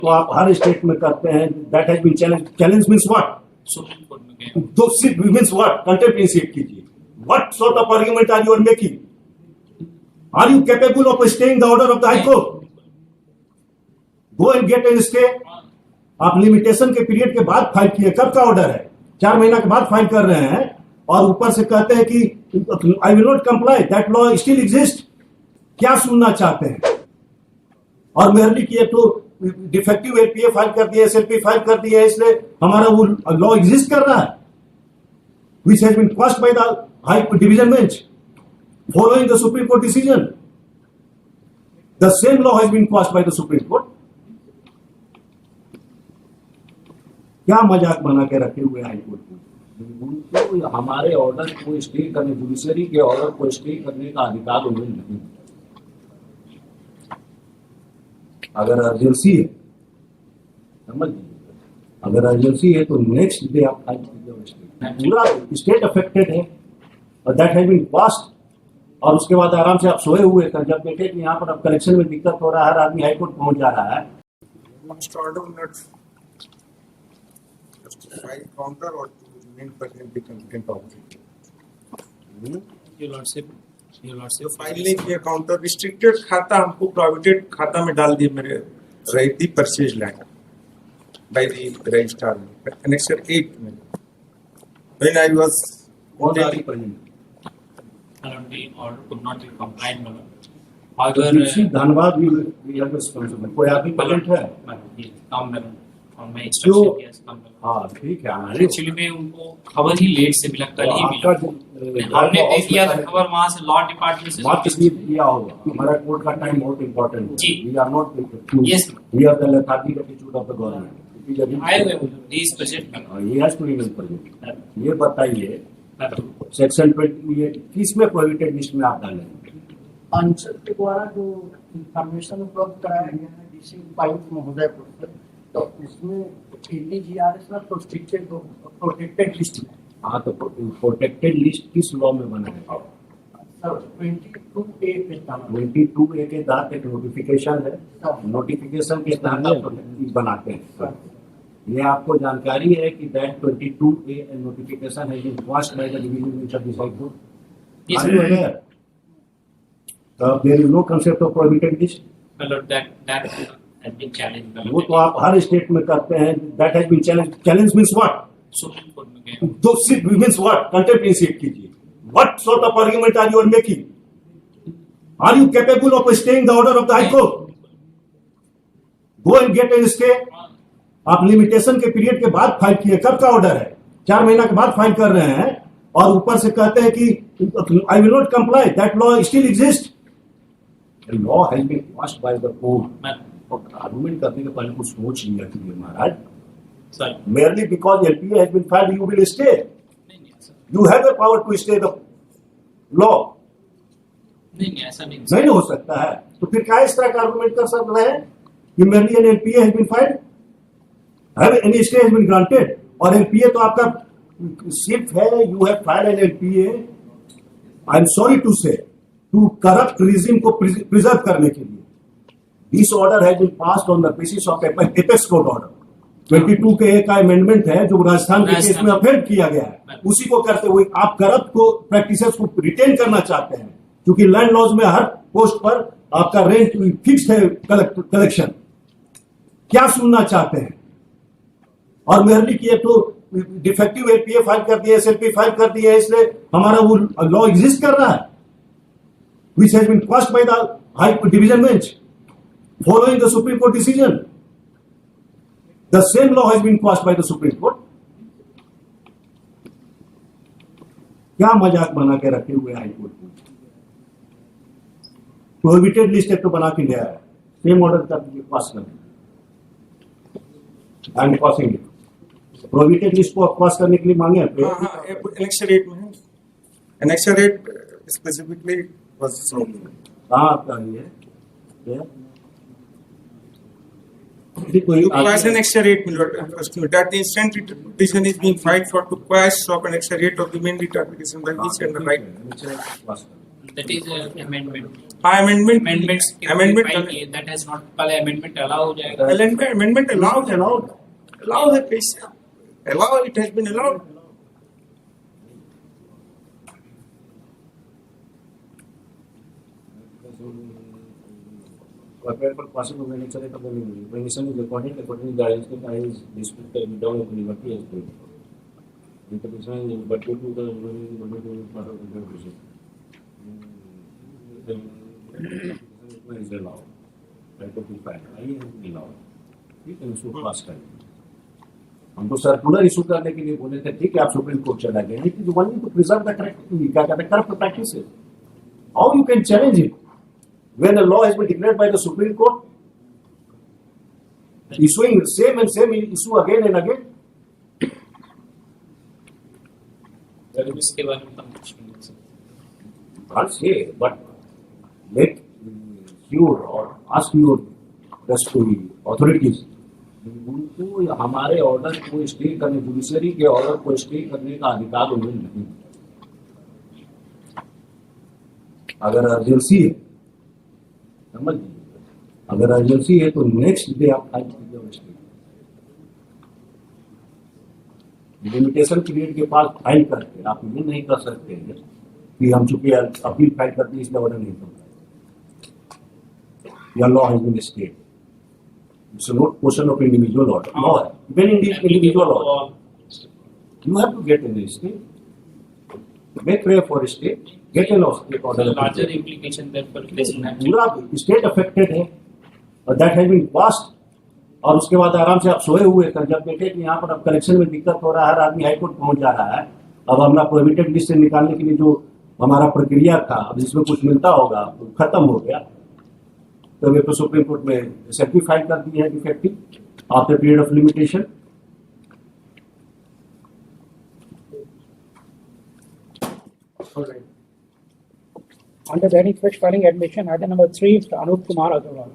तो आप हर स्टेट में करते हैं. That has been challenge. Challenge means what? Supreme court में गए. तो it means what? Contempt initiate कीजिए. What sort of argument are you are making? Are you capable of staying the order of the high court? Go and get an stay. आप limitation के period के बाद file किए. कब का order है? 4 महीना के बाद फाइल कर रहे हैं और ऊपर से कहते हैं कि I will not comply. That law still exist. क्या सुनना चाहते हैं? और मेहरली किए तो डिफेक्टिव एलपीए फाइल कर दिए, एसएलपी फाइल कर दिए, इसलिए हमारा वो लॉ एग्जिस्ट कर रहा है, which has been questioned by the high division bench following the Supreme Court decision. The same law has been questioned by the Supreme Court. क्या मजाक बना के रखे हुए हाई कोर्ट को? तो हमारे ऑर्डर को स्टे करने, जुडिशरी के ऑर्डर को स्टे करने का अधिकार उन्हें नहीं. अगर अर्जेंसी है, समझ लीजिए, अगर अर्जेंसी है तो नेक्स्ट डे आप फाइल कीजिए. पूरा स्टेट अफेक्टेड है और दैट हैज बीन पास्ड. और उसके बाद आराम से आप सोए हुए थे. जब देखे कि यहाँ पर अब कलेक्शन में दिक्कत हो रहा है, हर आदमी हाईकोर्ट पहुंच जा रहा है. file counter or to remain present the content of it. Your Lordship, तो फाइल नहीं किया काउंटर. रिस्ट्रिक्टेड खाता हमको प्रोविडेड खाता में डाल दिए मेरे रही purchase land by the registrar annexure 8 में. When I was the order could not be complied, madam. However, धन्यवाद. We are responsible. कोई आपकी पेमेंट है? come madam. On my instruction, yes, come madam. हाँ ठीक है. एक्चुअली में उनको खबर ही लेट से मिला, कल ही मिला. आपका हमने दे दिया था खबर वहाँ से, लॉ डिपार्टमेंट से. बात किसी दिया होगा. हमारा कोर्ट का टाइम बहुत इंपॉर्टेंट है. जी. We are not Yes. We are the lethargy attitude of the government. आए हुए प्लीज प्रेजेंट ये हैज टू रिमेन प्रेजेंट. ये बताइए सेक्शन 28 किस में प्रोहिबिटेड लिस्ट में आप डालेंगे? अंचल के द्वारा जो इंफॉर्मेशन उपलब्ध कराया गया है डीसी उपायुक्त महोदय को, तो उसमें एडीजीआरएस में प्रोटेक्टेड लिस्ट है. हाँ तो प्रोटेक्टेड लिस्ट किस लॉ में बना है? सर 22A के तहत 22A के तहत एक नोटिफिकेशन है. नोटिफिकेशन के तहत आप बनाते हैं. ये आपको जानकारी है कि दैट 22A नोटिफिकेशन है passed by the division bench of this high court. Yes, Are you aware? There is no concept of prohibited list. that has been challenged. वो तो आप हर स्टेट में करते हैं. That has been challenge. Challenge means what? Supreme court में गए. तो it means what? Contempt initiate कीजिए. What sort of argument are you are making? Are you capable of staying the order of the high court? Go and get an stay. आप limitation के period के बाद file किए. कब का order है? 4 महीना के बाद फाइल कर रहे हैं और ऊपर से कहते हैं कि I will not comply. That law still exist. Law has been passed by the court. और आर्गुमेंट करने के पहले कुछ सोच लिया कीजिए महाराज. Sir Merely because LPA has been filed, you will stay. नहीं sir, You have the power to stay the law. नहीं ऐसा नहीं. नहीं हो सकता है. तो फिर क्या इस तरह का आर्गुमेंट कर सकते हैं कि merely an LPA has been filed, have any stay has been granted, और LPA तो आपका सिर्फ है. You have filed an LPA. I am sorry to say, to corrupt regime को preserve करने के लिए. This order has been passed on the basis of apex court order. 22 के एक अमेंडमेंट है जो राजस्थान के केस में अफेंड किया गया है. उसी को करते हुए आप करप्ट को प्रैक्टिसेस को रिटेन करना चाहते हैं, क्योंकि लैंड लॉज में हर पोस्ट पर आपका रेंट फिक्स है. कलेक्शन क्या सुनना चाहते हैं? और मेहरली किए तो डिफेक्टिव एलपीए फाइल कर दिए, एसएलपी फाइल कर दिए, इसलिए हमारा वो लॉ एग्जिस्ट कर रहा है, which has been questioned by the high division bench following the Supreme Court decision. The same law has been passed by the Supreme Court. क्या मजाक बना के रखे हुए हाई कोर्ट को? प्रोहिबिटेड लिस्ट एक तो बना के ले आया. सेम ऑर्डर कर दीजिए, पास कर दीजिए. I am passing it. Prohibited list को पास करने के लिए मांगे हैं. एनेक्सर 8 में है. Annexure 8 specifically was sold. कहाँ चाहिए? To quash an extra rate that the instant petition is being filed for to quash stop an extra rate of the main writ application by which and the right. That is amendment. हाँ amendment amendment that has not पहले amendment allow हो जाएगा. amendment allowed allowed. allow है कैसे allow it has been allowed. Whatever possible when it's a permission is according to the guidance that is district down of liberty as well. The permission is but to the part of the decision. Is allowed. Right to file. I am allowed. You can issue fast time. हमको circular issue करने के लिए बोले थे ठीक है आप supreme Court चला गए it is only to preserve the corrupt practices. How you can challenge it when a law has been declared by the Supreme Court, issuing the same issue again and again? इसके बारे में हम कुछ नहीं सकते. Can't say, but let your or ask your authorities. उनको हमारे order को स्टे करने जुडिशरी के ऑर्डर को स्टे करने का अधिकार उन्हें नहीं. अगर अर्जेंसी है समझ लीजिए अगर अर्जेंसी है तो नेक्स्ट डे आप फाइल कीजिए. लिमिटेशन पीरियड के पास फाइल करके आप ये नहीं कर सकते हैं कि हम चूंकि अपील फाइल करते हैं इसलिए ऑर्डर नहीं होता. या law has been state. It's not question of individual order. Law, when individual order, you have to get in the state. Make prayer for state. Get in state order. larger implication therefore it is not. पूरा state affected है और that has been passed. और उसके बाद आराम से आप सोए हुए थे जब देखे कि यहाँ पर अब कलेक्शन में दिक्कत हो रहा है. हर आदमी हाईकोर्ट पहुंच जा रहा है. अब हमने प्रोहिबिटेड लिस्ट से निकालने के लिए जो हमारा प्रक्रिया था अब जिसमें कुछ मिलता होगा तो खत्म हो गया. तो वे तो सुप्रीम कोर्ट में एसएलपी फाइल कर दी है defective after period of limitation. Under the fresh filing admission, item number 3, Mr. Anup Kumar Agarwal.